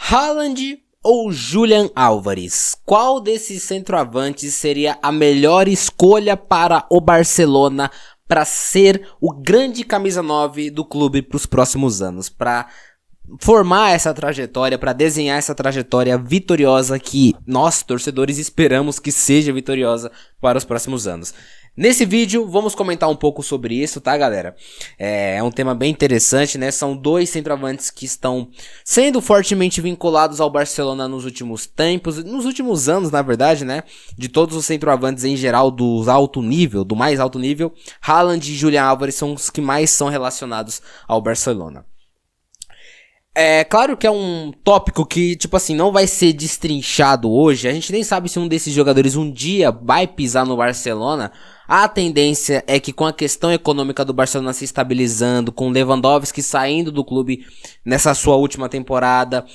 Haaland ou Julian Álvares? Qual desses centroavantes seria a melhor escolha para o Barcelona para ser o grande camisa 9 do clube para os próximos anos? Para formar essa trajetória, para desenhar essa trajetória vitoriosa que nós, torcedores, esperamos que seja vitoriosa para os próximos anos. Nesse vídeo, vamos comentar um pouco sobre isso, tá, galera? É um tema bem interessante, né? São dois centroavantes que estão sendo fortemente vinculados ao Barcelona nos últimos tempos, nos últimos anos, na verdade, né? De todos os centroavantes em geral do alto nível, do mais alto nível, Haaland e Julian Álvares são os que mais são relacionados ao Barcelona. É claro que é um tópico que, tipo assim, não vai ser destrinchado hoje. A gente nem sabe se um desses jogadores um dia vai pisar no Barcelona. A tendência é que com a questão econômica do Barcelona se estabilizando, com Lewandowski saindo do clube nessa sua última temporada,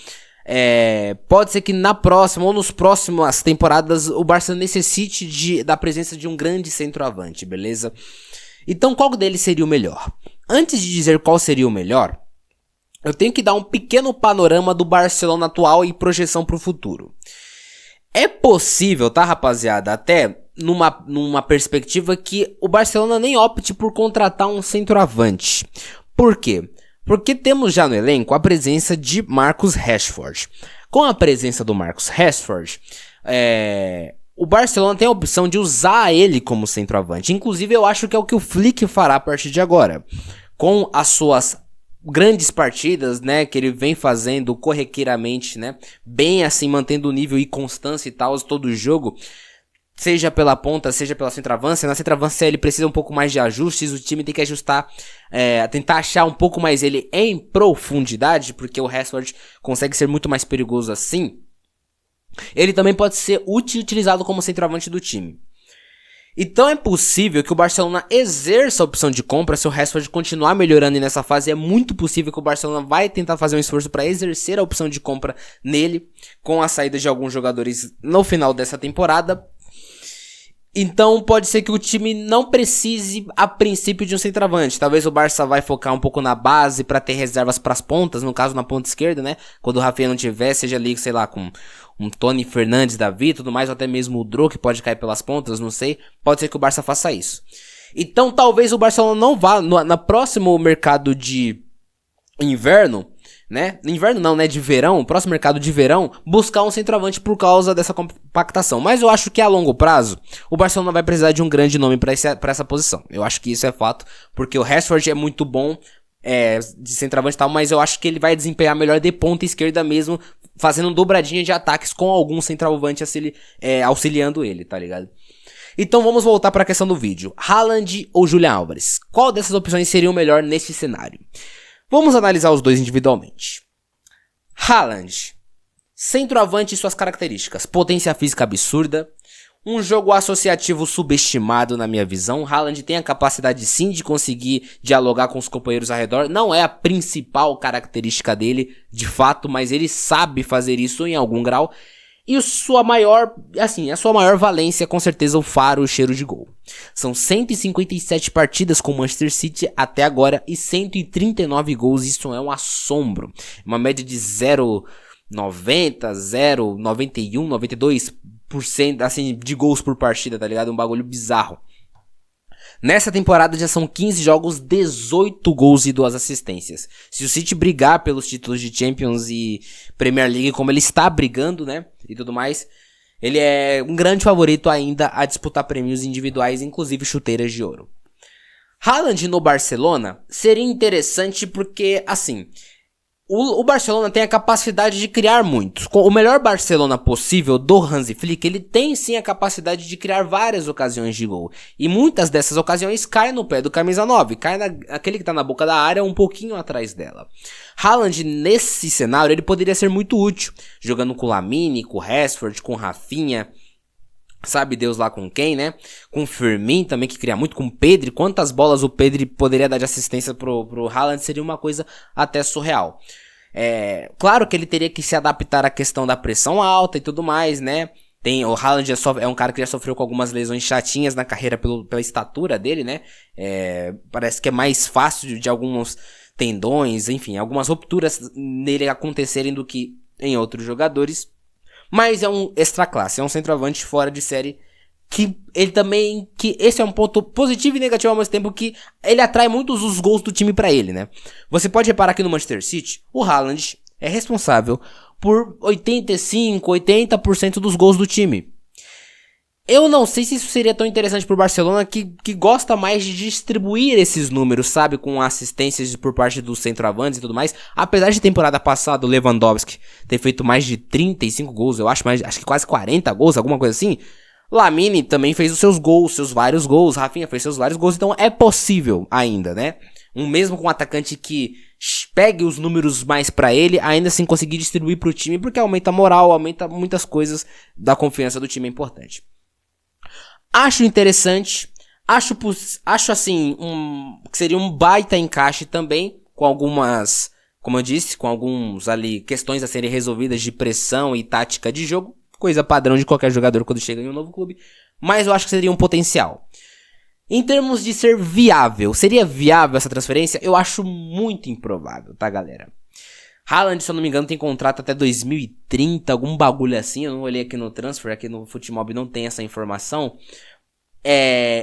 pode ser que na próxima ou nas próximas temporadas o Barcelona necessite da presença de um grande centroavante, beleza? Então qual deles seria o melhor? Antes de dizer qual seria o melhor, eu tenho que dar um pequeno panorama do Barcelona atual e projeção para o futuro. É possível, tá, rapaziada, até numa perspectiva que o Barcelona nem opte por contratar um centroavante. Por quê? Porque temos já no elenco a presença de Marcus Rashford. Com a presença do Marcus Rashford, o Barcelona tem a opção de usar ele como centroavante. Inclusive, eu acho que é o que o Flick fará a partir de agora. Com as suas grandes partidas, né, que ele vem fazendo corriqueiramente, né, bem assim, mantendo o nível e constância e tal, todo o jogo, seja pela ponta, seja pela centroavância. Na centroavância ele precisa um pouco mais de ajustes, o time tem que ajustar, tentar achar um pouco mais ele em profundidade, porque o Rashford consegue ser muito mais perigoso assim. Ele também pode ser útil e utilizado como centroavante do time. Então é possível que o Barcelona exerça a opção de compra se o Rashford continuar melhorando nessa fase. É muito possível que o Barcelona vai tentar fazer um esforço para exercer a opção de compra nele, com a saída de alguns jogadores no final dessa temporada. Então pode ser que o time não precise a princípio de um centroavante. Talvez o Barça vai focar um pouco na base para ter reservas para as pontas, no caso na ponta esquerda, né? Quando o Rafinha não tiver, seja ali, sei lá, com um Tony Fernandes da vida e tudo mais, ou até mesmo o Dro que pode cair pelas pontas, não sei. Pode ser que o Barça faça isso. Então talvez o Barcelona não vá no próximo mercado de inverno, né? Inverno não, né? De verão, próximo mercado de verão, buscar um centroavante por causa dessa compactação. Mas eu acho que a longo prazo, o Barcelona vai precisar de um grande nome para essa posição. Eu acho que isso é fato, porque o Rashford é muito bom de centroavante e tal, mas eu acho que ele vai desempenhar melhor de ponta esquerda mesmo, fazendo um dobradinha de ataques com algum centroavante auxiliando ele, tá ligado? Então vamos voltar para a questão do vídeo. Haaland ou Julian Álvares? Qual dessas opções seria o melhor nesse cenário? Vamos analisar os dois individualmente. Haaland, centroavante e suas características: potência física absurda, um jogo associativo subestimado na minha visão. Haaland tem a capacidade sim de conseguir dialogar com os companheiros ao redor, não é a principal característica dele, de fato, mas ele sabe fazer isso em algum grau. E a sua maior valência, com certeza, o faro, o cheiro de gol. São 157 partidas com o Manchester City até agora e 139 gols, isso é um assombro. Uma média de 0,90, 0,91, 92% assim, de gols por partida, tá ligado? Um bagulho bizarro. Nessa temporada já são 15 jogos, 18 gols e 2 assistências. Se o City brigar pelos títulos de Champions e Premier League, como ele está brigando, né, e tudo mais, ele é um grande favorito ainda a disputar prêmios individuais, inclusive chuteiras de ouro. Haaland no Barcelona seria interessante porque, assim, o Barcelona tem a capacidade de criar muito. Com o melhor Barcelona possível do Hansi Flick, ele tem sim a capacidade de criar várias ocasiões de gol. E muitas dessas ocasiões caem no pé do camisa 9, cai naquele que tá na boca da área um pouquinho atrás dela. Haaland, nesse cenário, ele poderia ser muito útil, jogando com o Lamine, com o Rashford, com o Rafinha, sabe Deus lá com quem, né? Com o Firmino também, que cria muito, com o Pedri. Quantas bolas o Pedri poderia dar de assistência pro Haaland seria uma coisa até surreal. Claro que ele teria que se adaptar à questão da pressão alta e tudo mais, né? O Haaland é um cara que já sofreu com algumas lesões chatinhas na carreira pela estatura dele, né? Parece que é mais fácil de alguns tendões, enfim, algumas rupturas nele acontecerem do que em outros jogadores, mas é um extra classe, é um centroavante fora de série, que ele também, que esse é um ponto positivo e negativo ao mesmo tempo, que ele atrai muitos os gols do time pra ele, né? Você pode reparar que no Manchester City, o Haaland é responsável por 85, 80% dos gols do time. Eu não sei se isso seria tão interessante pro Barcelona, que gosta mais de distribuir esses números, sabe? Com assistências por parte dos centroavantes e tudo mais. Apesar de temporada passada o Lewandowski ter feito mais de 35 gols, eu acho que quase 40 gols, alguma coisa assim. Lamine também fez os seus gols, seus vários gols. Rafinha fez seus vários gols, então é possível ainda, né? Mesmo com um atacante que pegue os números mais pra ele, ainda assim conseguir distribuir pro time, porque aumenta a moral, aumenta muitas coisas da confiança do time, é importante. Acho interessante, acho assim, que seria um baita encaixe também, com algumas, como eu disse, com alguns ali questões a serem resolvidas de pressão e tática de jogo, coisa padrão de qualquer jogador quando chega em um novo clube, mas eu acho que seria um potencial. Em termos de ser viável, seria viável essa transferência? Eu acho muito improvável, tá, galera? Haaland, se eu não me engano, tem contrato até 2030, algum bagulho assim, eu não olhei aqui no transfer, aqui no Futimob não tem essa informação.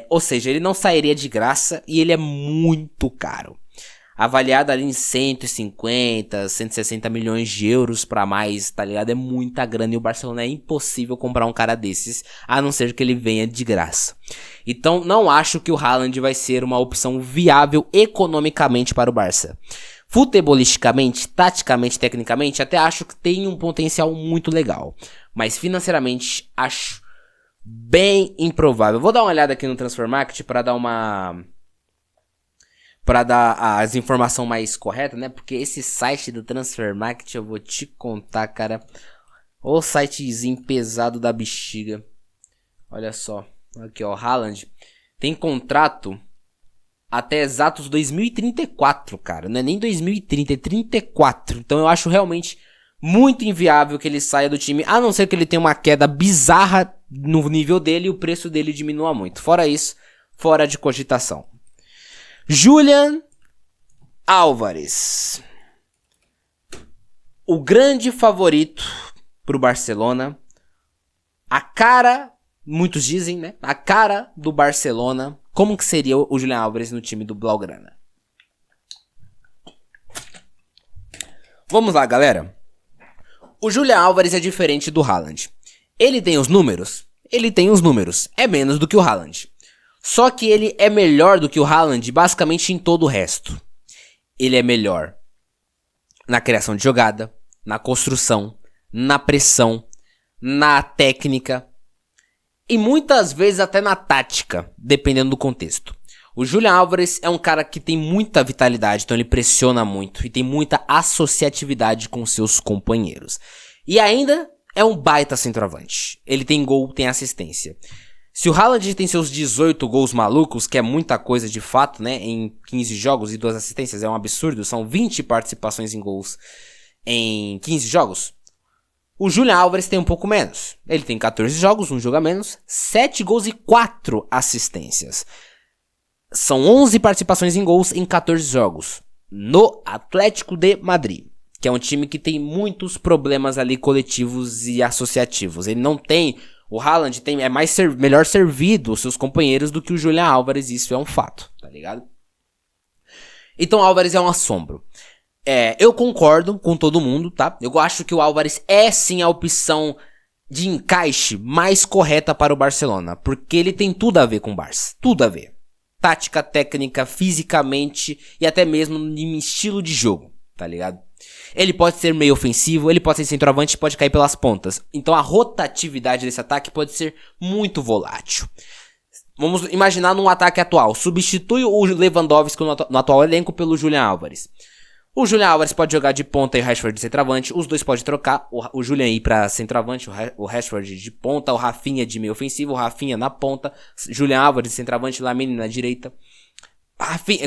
Ou seja, ele não sairia de graça e ele é muito caro. Avaliado ali em 150, 160 milhões de euros pra mais, tá ligado? É muita grana e o Barcelona é impossível comprar um cara desses, a não ser que ele venha de graça. Então, não acho que o Haaland vai ser uma opção viável economicamente para o Barça. Futebolisticamente, taticamente, tecnicamente, até acho que tem um potencial muito legal. Mas financeiramente, acho bem improvável. Vou dar uma olhada aqui no Transfermarkt para dar as informações mais corretas, né? Porque esse site do Transfermarkt, eu vou te contar, cara. O sitezinho pesado da bexiga. Olha só. Aqui, ó. Haaland tem contrato até exatos 2034, cara. Não é nem 2030, é 34. Então eu acho realmente muito inviável que ele saia do time, a não ser que ele tenha uma queda bizarra no nível dele e o preço dele diminua muito. Fora isso, fora de cogitação. Julian Álvares. O grande favorito pro Barcelona. A cara, muitos dizem, né? A cara do Barcelona. Como que seria o Julian Álvares no time do Blaugrana? Vamos lá, galera. O Julian Álvares é diferente do Haaland. Ele tem os números? Ele tem os números. É menos do que o Haaland. Só que ele é melhor do que o Haaland basicamente em todo o resto. Ele é melhor na criação de jogada, na construção, na pressão, na técnica e muitas vezes até na tática, dependendo do contexto. O Julian Álvares é um cara que tem muita vitalidade, então ele pressiona muito e tem muita associatividade com seus companheiros. E ainda é um baita centroavante. Ele tem gol, tem assistência. Se o Haaland tem seus 18 gols malucos, que é muita coisa de fato, né, em 15 jogos e 2 assistências, é um absurdo, são 20 participações em gols em 15 jogos. O Julian Álvares tem um pouco menos. Ele tem 14 jogos, um jogo a menos, 7 gols e 4 assistências. São 11 participações em gols em 14 jogos. No Atlético de Madrid, que é um time que tem muitos problemas ali coletivos e associativos. Ele não tem... O Haaland é melhor servido os seus companheiros do que o Julian Álvares, isso é um fato, tá ligado? Então o Álvares é um assombro. Eu concordo com todo mundo, tá? Eu acho que o Álvares é sim a opção de encaixe mais correta para o Barcelona, porque ele tem tudo a ver com o Barça, tudo a ver. Tática, técnica, fisicamente e até mesmo em estilo de jogo, tá ligado? Ele pode ser meio ofensivo, ele pode ser centroavante e pode cair pelas pontas. Então a rotatividade desse ataque pode ser muito volátil. Vamos imaginar num ataque atual. Substitui o Lewandowski no atual elenco pelo Julian Álvares. O Julian Álvares pode jogar de ponta e o Rashford de centroavante. Os dois podem trocar. O Julian ir pra centroavante, o Rashford de ponta, o Rafinha de meio ofensivo, o Rafinha na ponta, Julian Álvares de centroavante, Lamine na direita.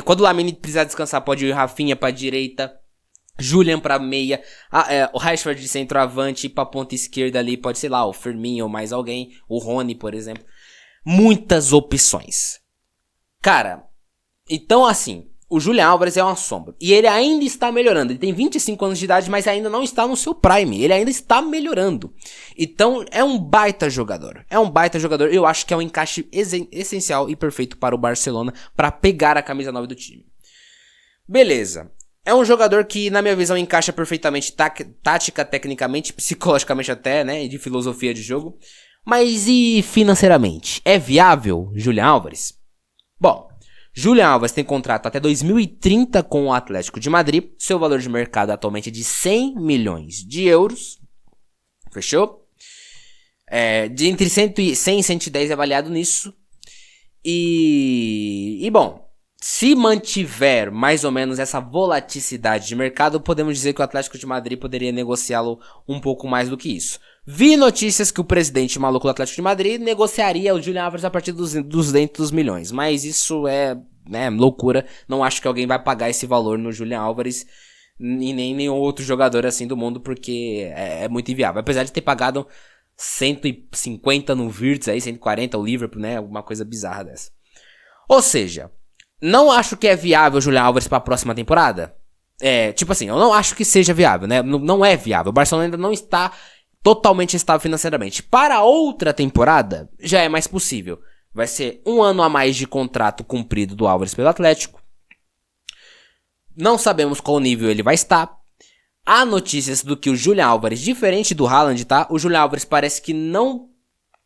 Quando o Lamine precisar descansar, pode ir o Rafinha pra direita, Julian pra meia, o Rashford de centroavante, pra ponta esquerda ali, pode ser lá, o Firmino ou mais alguém, o Rony, por exemplo. Muitas opções. Cara, então assim, o Julian Álvares é um assombro. E ele ainda está melhorando. Ele tem 25 anos de idade, mas ainda não está no seu prime. Ele ainda está melhorando. Então, é um baita jogador. É um baita jogador. Eu acho que é um encaixe essencial e perfeito para o Barcelona para pegar a camisa 9 do time. Beleza. É um jogador que, na minha visão, encaixa perfeitamente tática, tecnicamente, psicologicamente até, né? E de filosofia de jogo. Mas e financeiramente? É viável, Julian Álvares? Bom, Julian Álvares tem contrato até 2030 com o Atlético de Madrid. Seu valor de mercado atualmente é de 100 milhões de euros. Fechou? De entre 100 e 110 é avaliado nisso. E bom, se mantiver mais ou menos essa volatilidade de mercado, podemos dizer que o Atlético de Madrid poderia negociá-lo um pouco mais do que isso. Vi notícias que o presidente maluco do Atlético de Madrid negociaria o Julian Álvares a partir dos 200 milhões. Mas isso é loucura. Não acho que alguém vai pagar esse valor no Julian Álvares e nem nenhum outro jogador assim do mundo, porque é muito inviável. Apesar de ter pagado 150 no Virtus, aí 140 o Liverpool, né? Alguma coisa bizarra dessa. Ou seja, não acho que é viável o Julian Álvares para a próxima temporada. Tipo assim, eu não acho que seja viável, né? Não é viável. O Barcelona ainda não está totalmente estável financeiramente. Para outra temporada, já é mais possível. Vai ser 1 ano a mais de contrato cumprido do Álvares pelo Atlético. Não sabemos qual nível ele vai estar. Há notícias do que o Julian Álvares, diferente do Haaland, tá? O Julian Álvares parece que não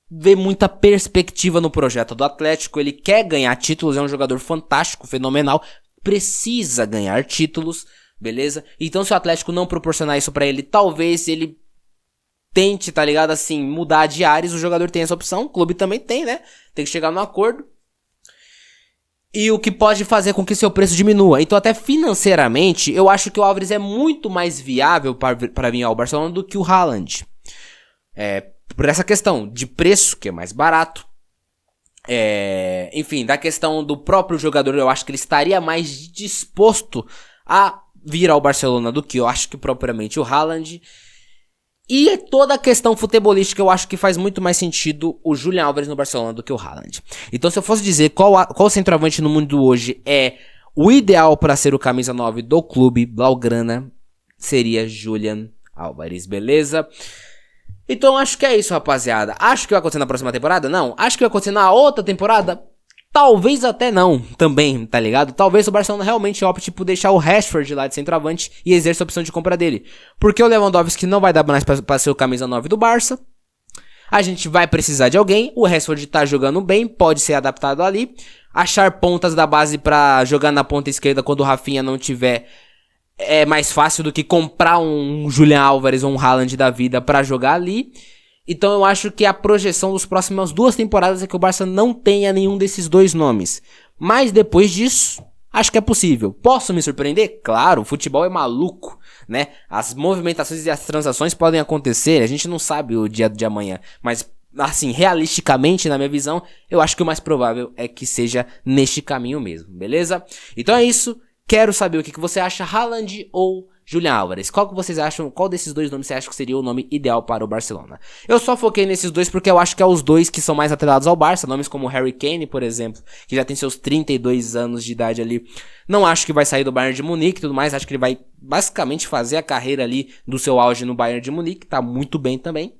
vê muita perspectiva no projeto do Atlético. Ele quer ganhar títulos, é um jogador fantástico, fenomenal. Precisa ganhar títulos, beleza? Então se o Atlético não proporcionar isso pra ele, talvez ele tente, tá ligado, assim, mudar de ares. O jogador tem essa opção, o clube também tem, né? Tem que chegar num acordo. E o que pode fazer com que seu preço diminua. Então até financeiramente, eu acho que o Álvares é muito mais viável para vir ao Barcelona do que o Haaland. Por essa questão de preço, que é mais barato. Enfim, da questão do próprio jogador, eu acho que ele estaria mais disposto a vir ao Barcelona do que eu acho que propriamente o Haaland. E toda a questão futebolística, eu acho que faz muito mais sentido o Julian Álvares no Barcelona do que o Haaland. Então se eu fosse dizer qual centroavante no mundo hoje é o ideal para ser o camisa 9 do clube blaugrana, seria Julian Álvares, beleza? Então acho que é isso, rapaziada. Acho que vai acontecer na próxima temporada? Não. Acho que vai acontecer na outra temporada? Talvez até não, também, tá ligado? Talvez o Barcelona realmente opte por deixar o Rashford lá de centroavante e exerça a opção de compra dele. Porque o Lewandowski não vai dar mais pra ser o camisa 9 do Barça. A gente vai precisar de alguém. O Rashford tá jogando bem, pode ser adaptado ali. Achar pontas da base pra jogar na ponta esquerda quando o Rafinha não tiver é mais fácil do que comprar um Julian Álvares ou um Haaland da vida pra jogar ali. Então eu acho que a projeção dos próximas 2 temporadas é que o Barça não tenha nenhum desses 2 nomes. Mas depois disso, acho que é possível. Posso me surpreender? Claro, o futebol é maluco, né? As movimentações e as transações podem acontecer, a gente não sabe o dia de amanhã. Mas, assim, realisticamente, na minha visão, eu acho que o mais provável é que seja neste caminho mesmo, beleza? Então é isso. Quero saber o que você acha, Haaland ou Julian Álvares. Qual que vocês acham? Qual desses 2 nomes você acha que seria o nome ideal para o Barcelona? Eu só foquei nesses 2 porque eu acho que é os 2 que são mais atrelados ao Barça. Nomes como Harry Kane, por exemplo, que já tem seus 32 anos de idade ali. Não acho que vai sair do Bayern de Munique e tudo mais. Acho que ele vai basicamente fazer a carreira ali do seu auge no Bayern de Munique. Tá muito bem também.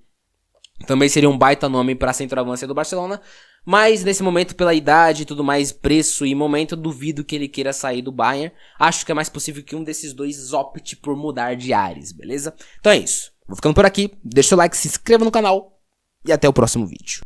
Também seria um baita nome para centroavância do Barcelona. Mas nesse momento, pela idade e tudo mais, preço e momento, duvido que ele queira sair do Bayern. Acho que é mais possível que um desses 2 opte por mudar de ares, beleza? Então é isso. Vou ficando por aqui. Deixa o like, se inscreva no canal e até o próximo vídeo.